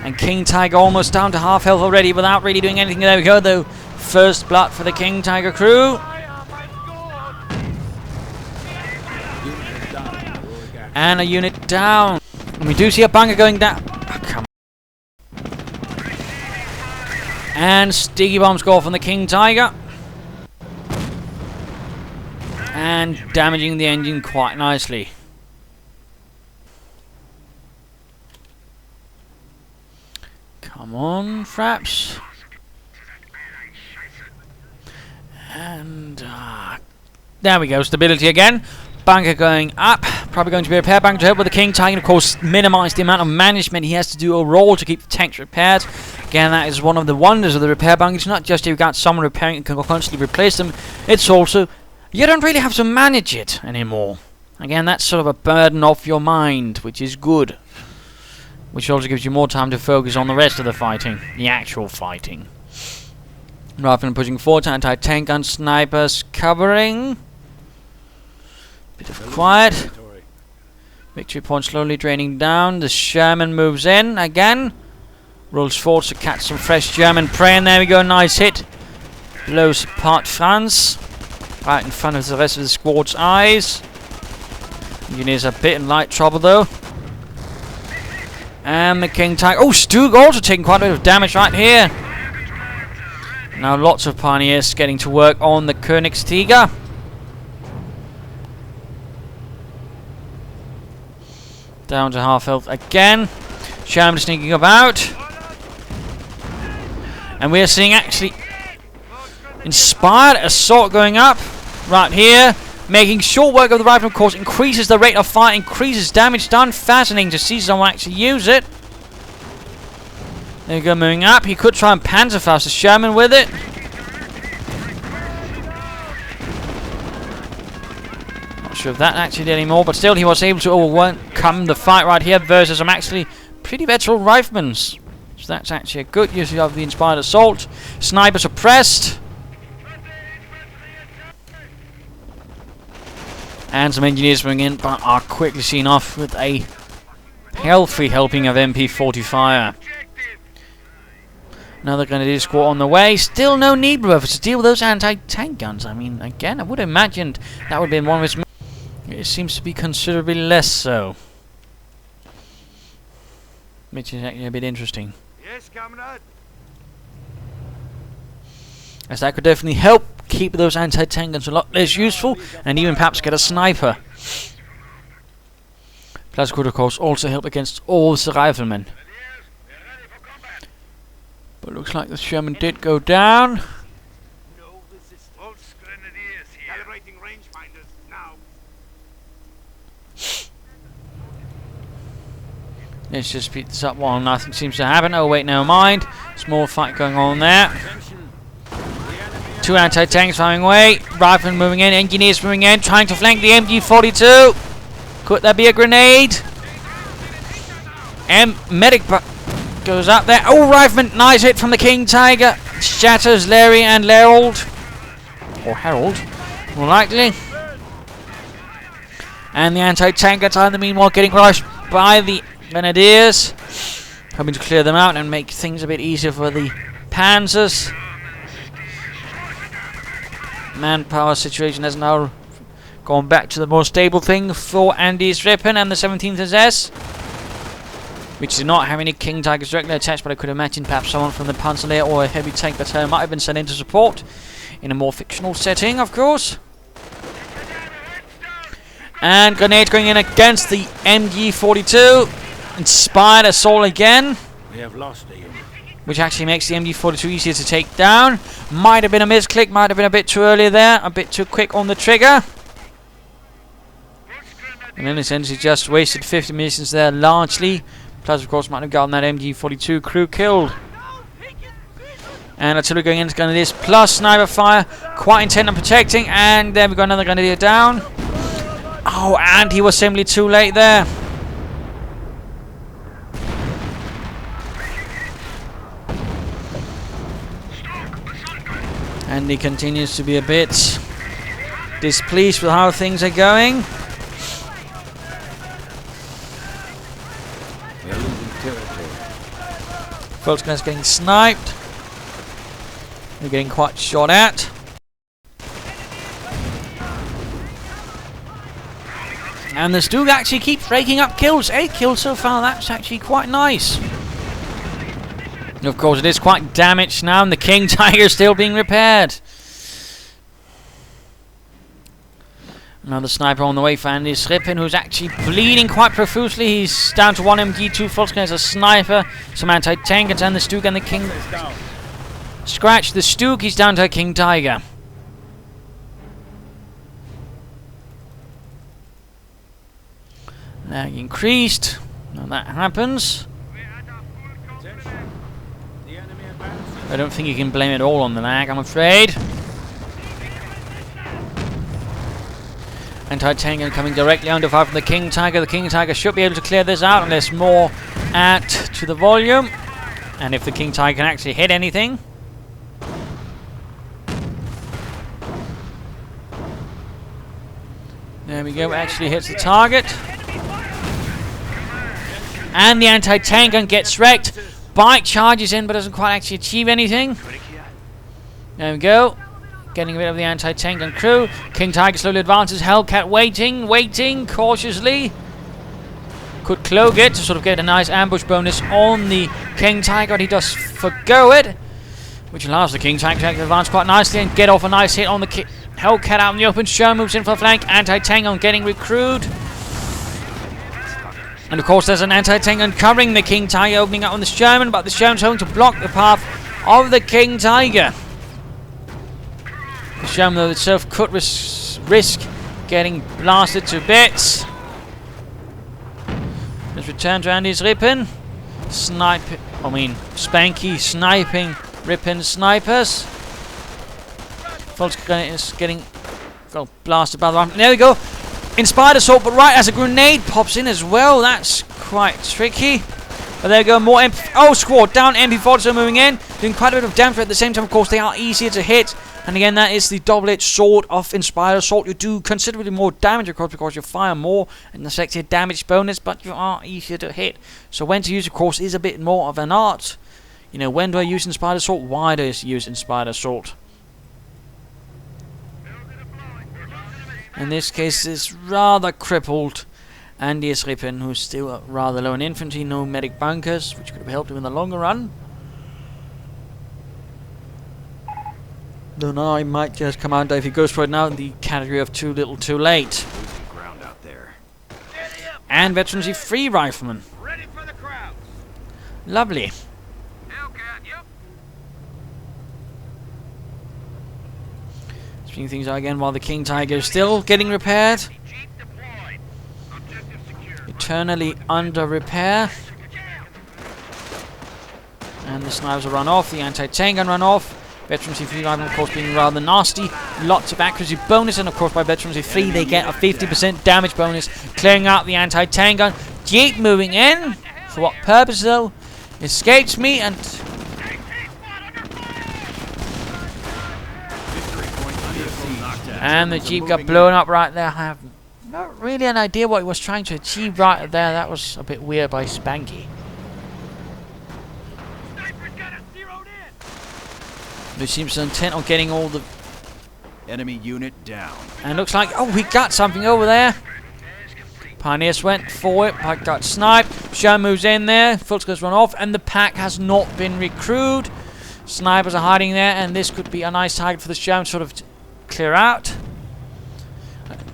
A: And King Tiger almost down to half health already without really doing anything. There we go, though. First blood for the King Tiger crew. And a unit down. And we do see a bunker going down. Oh, come on. And sticky bombs go off on the King Tiger. And damaging the engine quite nicely. Come on, Fraps. And there we go, stability again. Bunker going up. Probably going to be a repair bunker to help with the King Tiger. Of course, minimize the amount of management he has to do overall to keep the tanks repaired. Again, that is one of the wonders of the repair bunker. It's not just you've got someone repairing and can constantly replace them. It's also you don't really have to manage it anymore. Again, that's sort of a burden off your mind, which is good. Which also gives you more time to focus on the rest of the fighting. The actual fighting. Rather than pushing forward, anti-tank gun snipers covering. Bit of quiet. Victory point slowly draining down. The Sherman moves in again. Rolls forward to catch some fresh German prey. And there we go, nice hit. Blows apart France. Right in front of the rest of the squad's eyes. Engineers are a bit in light trouble though. And the King Tiger. Oh, Stug also taking quite a bit of damage right here. Now lots of pioneers getting to work on the Königstiger. Down to half health again. Sherman sneaking about. And we're seeing actually inspired assault going up right here. Making short work of the rifle, of course, increases the rate of fire, increases damage done. Fascinating to see someone actually use it. There you go, moving up. He could try and Panzerfaust the Sherman with it. Not sure if that actually did any more, but still he was able to overcome the fight right here versus some actually pretty veteran riflemen. So that's actually a good use of the inspired assault. Sniper suppressed. And some engineers moving in, but are quickly seen off with a healthy helping of MP40 fire. Another grenadier squad on the way. Still no need, brother, to deal with those anti-tank guns. I mean, again, I would have imagined that would have been one of his... It seems to be considerably less so. Which is actually a bit interesting.
B: Yes, comrade.
A: As that could definitely help keep those anti-tank guns a lot less useful, and even perhaps get a sniper. Plus could of course also help against all the riflemen. But looks like the Sherman did go down.
B: No resistance. Pulse grenadiers here. Calibrating rangefinders now.
A: Let's just speed this up while nothing seems to happen. Oh wait, never mind. Small fight going on there. Two anti-tanks firing away. Riflemen moving in. Engineers moving in. Trying to flank the MG42. Could that be a grenade? Medic goes up there. Oh, Rifleman. Nice hit from the King Tiger. Shatters Larry and Harold. Or Harold, more likely. And the anti-tank guns are in the meanwhile getting rushed by the Grenadiers. Hoping to clear them out and make things a bit easier for the Panzers. Manpower situation has now gone back to the more stable thing for Andyisrippin and the 17th SS, which did not have any King Tigers directly attached, but I could imagine perhaps someone from the Panzerlehr or a heavy tank battalion might have been sent in to support in a more fictional setting, of course. And grenades going in against the MG42. Inspired assault again.
C: We have lost a unit.
A: Which actually makes the MG42 easier to take down. Might have been a misclick, might have been a bit too early there, a bit too quick on the trigger. And then essentially just wasted 50 munitions there largely. Plus of course might have gotten that MG42 crew killed. And artillery going into Grenadiers plus sniper fire. Quite intent on protecting, and there we go, another Grenadier down. Oh, and he was simply too late there. And he continues to be a bit displeased with how things are going.
C: We are losing territory.
A: Volkskr's getting sniped. They're getting quite shot at. And the Stug actually keeps raking up kills. 8 kills so far, that's actually quite nice. And of course it is quite damaged now, and the King Tiger is still being repaired. Another sniper on the way for Andyisrippin, who's actually bleeding quite profusely. He's down to 1 MG, 2 Volkskr's as a sniper, some anti-tankers, and the Stug and the King. Scratch the Stug, he's down to a King Tiger. Lag increased. Now that happens. I don't think you can blame it all on the lag, I'm afraid. Anti-tank coming directly under fire from the King Tiger. The King Tiger should be able to clear this out unless more add to the volume. And if the King Tiger can actually hit anything. There we go, actually hits the target. And the anti-tank gun gets wrecked. Bike charges in but doesn't quite actually achieve anything. There we go. Getting rid of the anti-tank gun crew. King Tiger slowly advances. Hellcat waiting cautiously. Could cloak it to sort of get a nice ambush bonus on the King Tiger. He does forgo it. which allows the King Tiger to advance quite nicely and get off a nice hit on the Hellcat out in the open. Sherman moves in for the flank. Anti-tank on getting recruited. And of course there's an anti-tank uncovering the King Tiger, opening up on the Sherman, but the Sherman's hoping to block the path of the King Tiger. The Sherman though itself could risk getting blasted to bits. Let's return to Andyisrippin. Spanky sniping Rippin snipers. False grenade is getting blasted by the arm. There we go. Inspired assault, but right as a grenade pops in as well. That's quite tricky. But there we go. More squad down. MP40 moving in, doing quite a bit of damage. At the same time, of course, they are easier to hit. And again, that is the double-edged sword of Inspired Assault. You do considerably more damage, of course, because you fire more and affect your damage bonus, but you are easier to hit. So when to use, of course, is a bit more of an art. You know, when do I use Inspired Assault? Why do I use Inspired Assault? In this case, it's rather crippled Andyisrippin, who's still rather low in infantry, no medic bunkers, which could have helped him in the longer run. Though now he might just come out, if he goes for it now, in the category of too little too late.
D: Losing ground out there.
A: And veterancy free rifleman.
B: Ready for the crowds.
A: Lovely.
B: Hellcat, yep.
A: Speaking things out again while the King Tiger is still getting repaired.
B: Jeep deployed. Objective secure.
A: Eternally under repair. And the snipers will run off, the anti-tank gun run off. Veterancy 3 rifle, of course, being rather nasty. Lots of accuracy bonus, and of course, by Veterancy 3, they get a 50% damage bonus, clearing out the anti-tank gun. Jeep moving in. For what purpose, though? Escapes me, and the Jeep got blown up right there. I have not really an idea what he was trying to achieve right there. That was a bit weird by Spanky. Who seems intent on getting all the
D: enemy unit down.
A: And looks like, oh, we got something over there. Pioneers went for it, but got sniped. Sherman moves in there, Fulskers run off, and the pack has not been recruited. Snipers are hiding there, and this could be a nice target for the Sherman sort of clear out.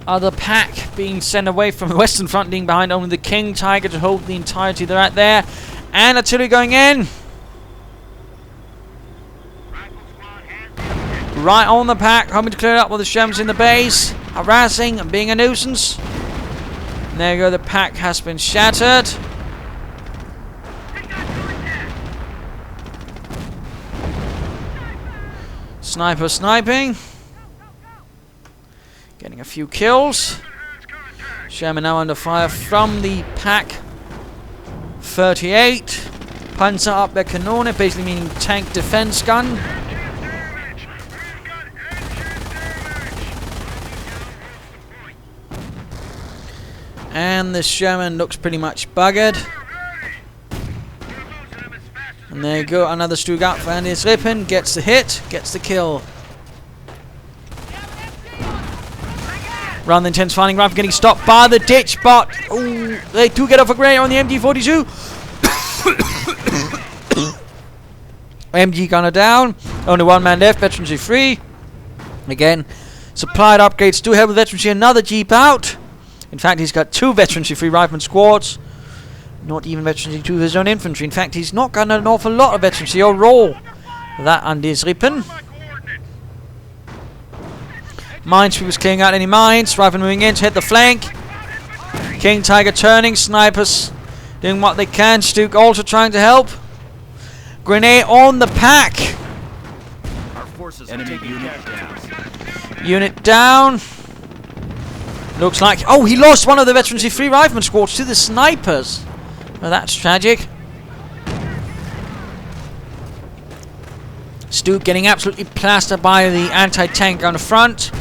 A: Other pack being sent away from the Western Front, leaving behind only the King Tiger to hold the entirety of right there. And artillery going in. Right on the pack, hoping to clear it up while the Sherman's in the base, harassing and being a nuisance. And there you go, the pack has been shattered. Sniper sniping. Getting a few kills. Sherman now under fire from the pack. 38. Panzer up their Kanone, basically meaning tank defense gun. And the Sherman looks pretty much buggered. And there you go, another Stugat for Andyisrippin. Gets the hit, gets the kill. Rather than intense firing, rifle getting stopped by the ditch, but ooh, they do get off a grenade on the MG42. MG gunner down. Only one man left, veterancy free. Again, supplied upgrades do help with veterancy. Another Jeep out. In fact, he's got 2 veterancy free rifleman squads. Not even veterancy 2 of his own infantry. In fact, he's not got an awful lot of veterancy overall. That Andyisrippin. Minesweepers clearing out any mines. Rifle moving in to hit the flank. King Tiger turning. Snipers doing what they can. Stuke also trying to help. Grenade on the pack.
D: Our forces enemy unit down.
A: Unit down. Looks like... oh, he lost one of the veterancy free rifleman squads to the snipers. Well, that's tragic. Stu getting absolutely plastered by the anti-tank on the front.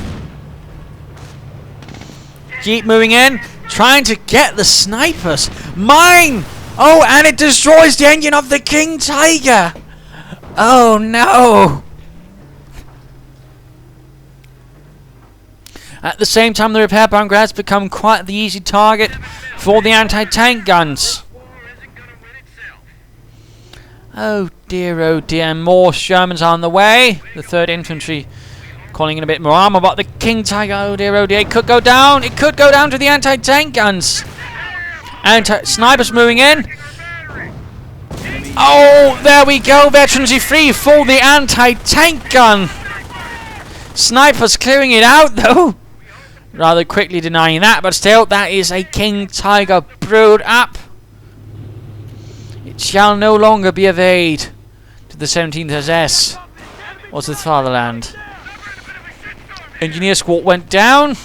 A: Jeep moving in, trying to get the snipers. Mine! Oh, and it destroys the engine of the King Tiger. Oh, no. At the same time, the repair bunker has become quite the easy target for the anti-tank guns. Oh oh dear, more Shermans are on the way. The 3rd Infantry calling in a bit more armor, but the King Tiger, oh dear, it could go down. It could go down to the anti-tank guns. Snipers moving in. Oh, there we go. Veterancy free for the anti-tank gun. Snipers clearing it out, though. Rather quickly denying that, but still, that is a King Tiger brewed up. It shall no longer be of aid to the 17th SS or to the fatherland. Engineer squad went down.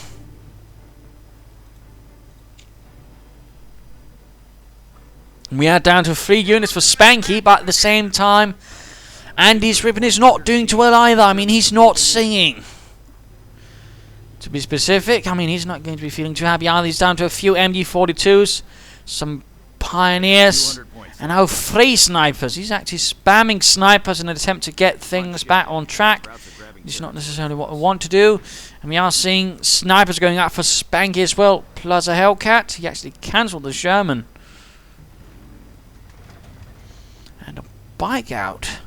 A: We are down to 3 units for Spanky, but at the same time, Andyisrippin is not doing too well either. I mean, he's not singing. To be specific, I mean, he's not going to be feeling too happy either. He's down to a few MG42s, some pioneers, and now 3 snipers. He's actually spamming snipers in an attempt to get things back on track. It's not necessarily what we want to do. And we are seeing snipers going out for Spanky as well, plus a Hellcat. He actually cancelled the Sherman. And a bike out.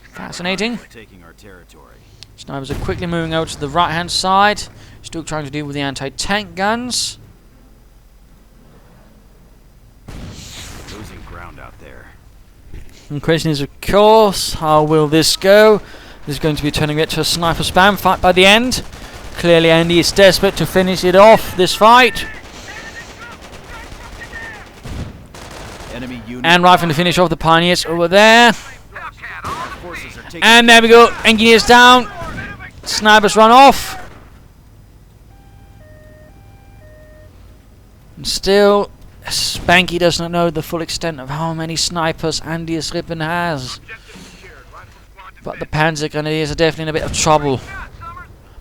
A: Fascinating.
D: Taking our territory.
A: Snipers are quickly moving over to the right hand side. Still trying to deal with the anti-tank guns.
D: Losing ground out there.
A: The question is, of course, how will this go? This is going to be turning it to a sniper spam fight by the end. Clearly Andy is desperate to finish it off, this fight.
D: Enemy unit.
A: And right from the finish off the pioneers over there. And there we go. Engineers down. Snipers run off. And still, Spanky does not know the full extent of how many snipers Andyisrippin has. But the Panzergrenadiers are definitely in a bit of trouble.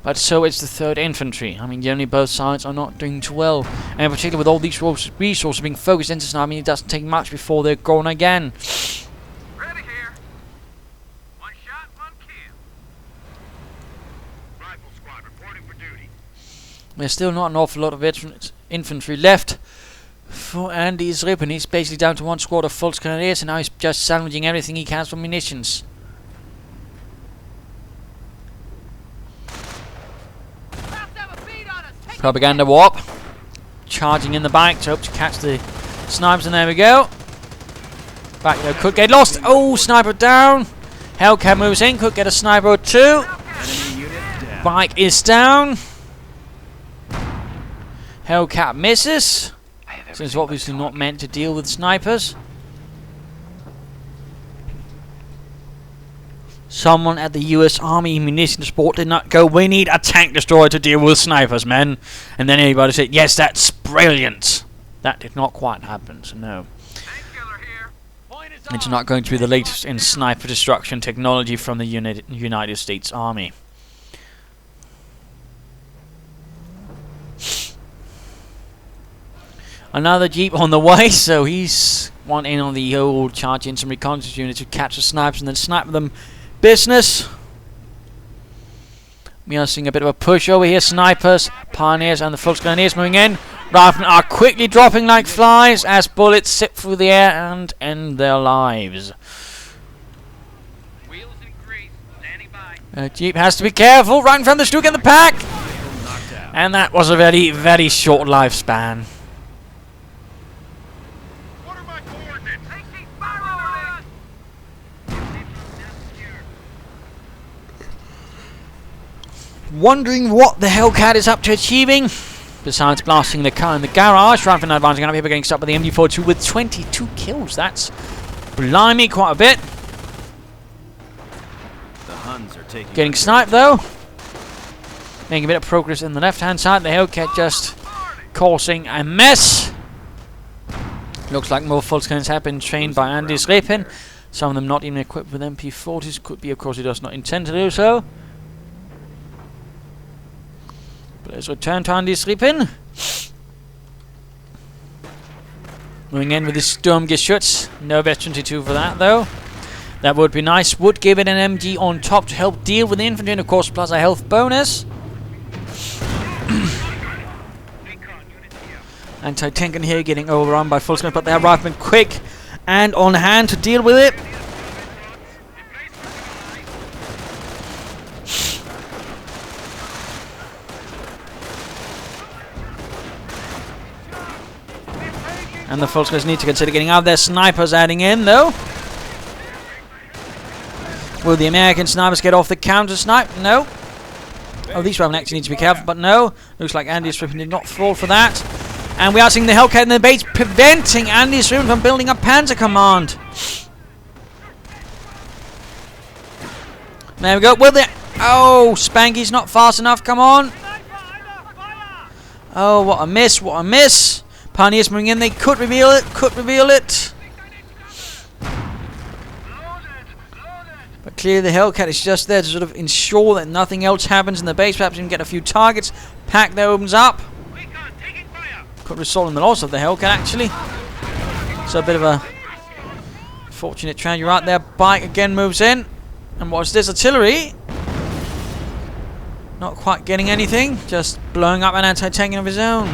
A: But so is the 3rd Infantry. I mean, generally both sides are not doing too well. And particularly with all these resources being focused into sniper, I mean, it doesn't take much before they're gone again.
B: Ready here. One shot, one kill. Rifle squad reporting for duty.
A: There's still not an awful lot of infantry left for Andyisrippin. He's basically down to 1 squad of full grenadiers, and now he's just salvaging everything he can for munitions. Propaganda warp. Charging in the back to hope to catch the snipers, and there we go. Back there, could get lost. Oh, sniper down. Hellcat moves in, could get a sniper or 2. Bike is down. Hellcat misses. So it's obviously not meant to deal with snipers. Someone at the US Army munitions support did not go, we need a tank destroyer to deal with snipers, men. And then everybody said, yes, that's brilliant. That did not quite happen, so no. It's not going to be the latest in sniper destruction technology from the United States Army. Another Jeep on the way, so he's one in on the old charge in some reconnaissance units to catch the snipers and then sniper them. Business. We are seeing a bit of a push over here. Snipers, pioneers, and the Volksgrenadiers moving in. Riflemen are quickly dropping like flies as bullets zip through the air and end their lives.
B: Wheels and grease, standing by.
A: Jeep has to be careful. Right in front of the Stuka in the pack. And that was a very, very short lifespan.
B: What are my coordinates? Taking fire over us!
A: Wondering what the Hellcat is up to achieving. Besides blasting the car in the garage, right from advancing up here, we're getting stopped by the MG42 with 22 kills. That's blimey, quite a bit.
D: The Huns are taking
A: Getting sniped though. Making a bit of progress in the left-hand side. The Hellcat just causing a mess. Looks like more Volksguns have been trained by Andyisrippin. Some of them not even equipped with MP40s. Could be, of course, he does not intend to do so. But let's return to Andyisrippin. Moving in with his Sturmgeschütz. No veterancy 2 for that, though. That would be nice. Would give it an MG on top to help deal with the infantry, and of course, plus a health bonus. Anti-tank in here getting overrun by Volksguns, but they have riflemen quick and on hand to deal with it. And the Volksgunners need to consider getting out of their snipers adding in, though. Will the American snipers get off the counter-snipe? No. Oh, these Roman actually need to be careful, but no. Looks like Andyisrippin did not fall for that. And we are seeing the Hellcat in the base preventing Andyisrippin from building a Panzer Command. There we go. Will the... Oh, Spanky's not fast enough. Come on. Oh, what a miss. What a miss. Pioneers moving in. They could reveal it. Could reveal it. But clearly the Hellcat is just there to sort of ensure that nothing else happens in the base. Perhaps even get a few targets. Pack there opens up. Could result in the loss of the Hellcat, actually. So a bit of a fortunate tragedy right there. Bike again moves in. And what's this? Artillery? Not quite getting anything. Just blowing up an anti-tank of his own.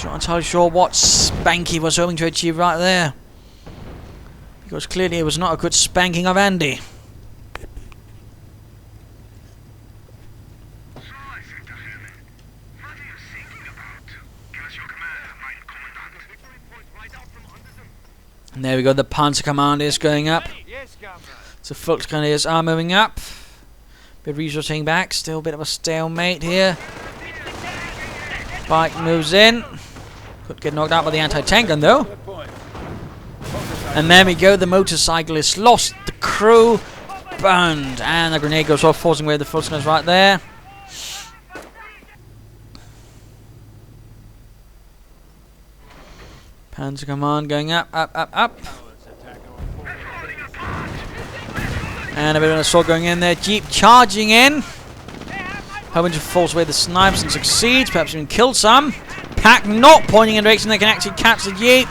A: Not entirely sure what Spanky was hoping to achieve right there. Because clearly it was not a good spanking of Andy. And there we go, the Panzer Commander is going up. So Volksgrenadiers are moving up. Bit of resourcing back, still a bit of a stalemate here. Bike moves in. Could get knocked out by the anti-tank gun though. And there we go, the motorcyclist lost, the crew burned, and the grenade goes off, forcing away the Volksgunners right there. Panzer Command going up, up, up, up. And a bit of an assault going in there. Jeep charging in. Hoping to force away the snipers and succeeds, perhaps even kill some. Pack not pointing in a direction they can actually catch the Jeep.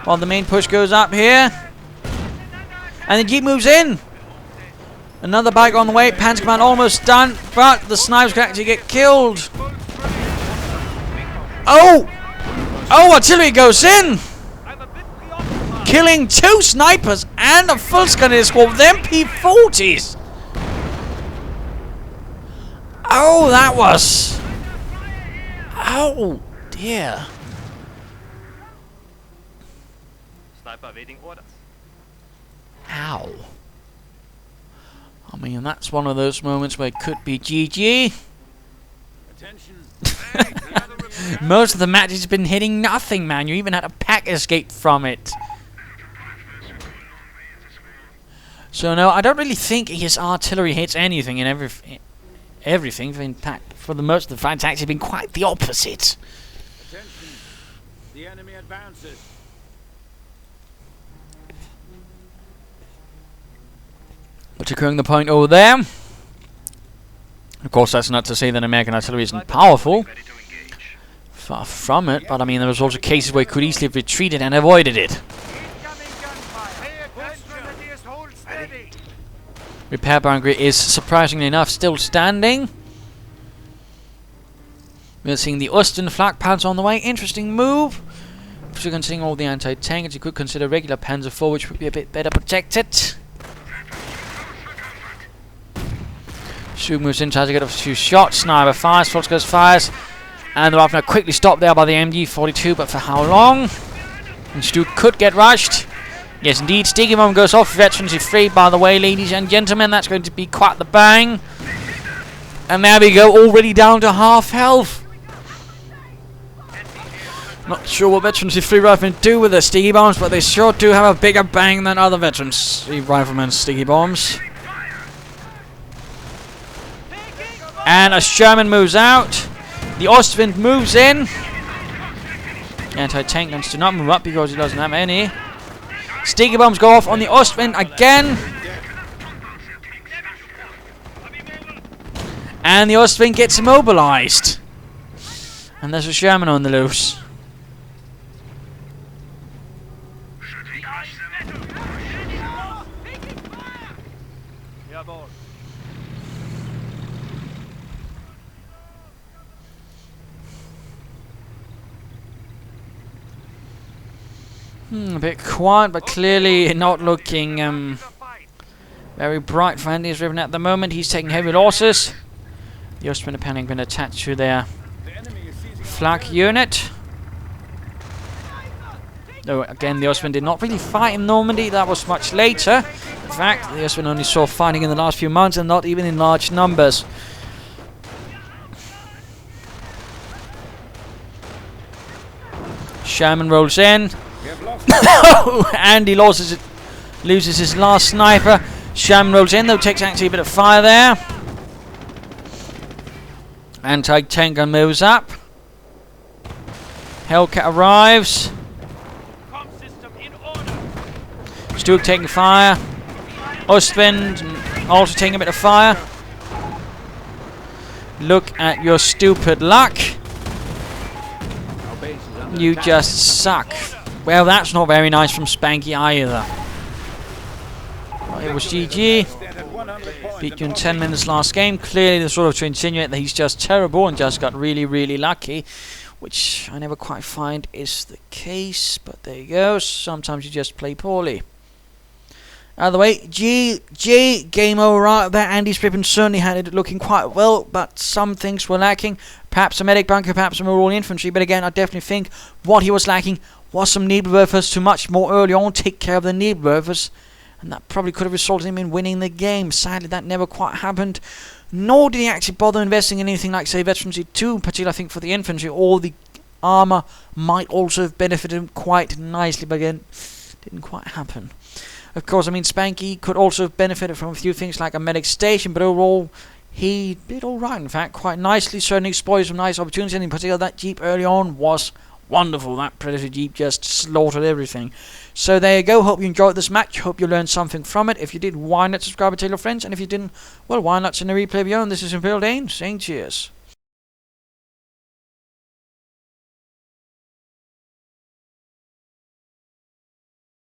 A: While the main push goes up here. And the Jeep moves in. Another bike on the way. Panzer Command almost done. But the snipers can actually get killed. Oh! Oh, artillery goes in. Killing 2 snipers and a Volksgrenadier squad with MP40s. Oh, that was... Oh, dear.
B: Sniper waiting orders.
A: Ow. I mean, that's one of those moments where it could be GG. Most of the match has been hitting nothing, man. You even had a pack escape from it. So no, I don't really think his artillery hits anything in everything. In fact, for the most of the fight, it's actually been quite the opposite.
C: Attention. The enemy advances.
A: But securing the point over there. Of course, that's not to say that American artillery isn't powerful. Far from it, but I mean, there was also cases where it could easily have retreated and avoided it. Repair boundary is, surprisingly enough, still standing. We're seeing the Osten flak Panzer on the way. Interesting move. So considering all the anti-tanks, you could consider regular Panzer IV, which would be a bit better protected. Shug moves in, tries to get off a few shots. Sniper fires, Volksgunners fires. And the Waffner quickly stopped there by the MG42, but for how long? And Stu could get rushed. Yes, indeed. Sticky Bomb goes off. Veterans are free, by the way, ladies and gentlemen. That's going to be quite the bang. And there we go, already down to half health. Not sure what Veterans free riflemen do with their Sticky Bombs, but they sure do have a bigger bang than other Veterans riflemen's Sticky Bombs. And a Sherman moves out. The Ostwind moves in. The anti-tank guns do not move up because he doesn't have any. Sticky Bombs go off on the Ostwind again. And the Ostwind gets immobilized. And there's a Sherman on the loose. A bit quiet, but clearly not looking very bright for Andyisrippin at the moment. He's taking heavy losses. The Ostmen are planning been attached to their flak unit. Though again, the Ostmen did not really fight in Normandy. That was much later. In fact, the Ostmen only saw fighting in the last few months, and not even in large numbers. Sherman rolls in. Andy loses his last sniper. Sherman rolls in, though takes actually a bit of fire there. Anti-tank gun moves up. Hellcat arrives. Stuart taking fire. Ostwind also taking a bit of fire. Look at your stupid luck. You just suck. Well, that's not very nice from Spanky either. Well, it was GG. Beat you in 10 minutes last game. Clearly, the sort of to insinuate that he's just terrible and just got really, really lucky, which I never quite find is the case. But there you go. Sometimes you just play poorly. Either way, GG, game over right there. Andyisrippin certainly had it looking quite well, but some things were lacking. Perhaps a medic bunker, perhaps some overall infantry. But again, I definitely think what he was lacking was some Nebelwerfers to much more early on take care of the Nebelwerfers. And that probably could have resulted in him in winning the game. Sadly, that never quite happened. Nor did he actually bother investing in anything like, say, Veterancy 2, particularly I think for the infantry. Or the armor might also have benefited him quite nicely, but again, didn't quite happen. Of course, I mean, Spanky could also have benefited from a few things like a medic station, but overall, he did alright, in fact, quite nicely. Certainly exploited some nice opportunities, and in particular, that Jeep early on was wonderful. That Predator Jeep just slaughtered everything. So there you go. Hope you enjoyed this match. Hope you learned something from it. If you did, why not subscribe and tell your friends? And if you didn't, well, why not send a replay of your own? This is Imperial Dane saying cheers.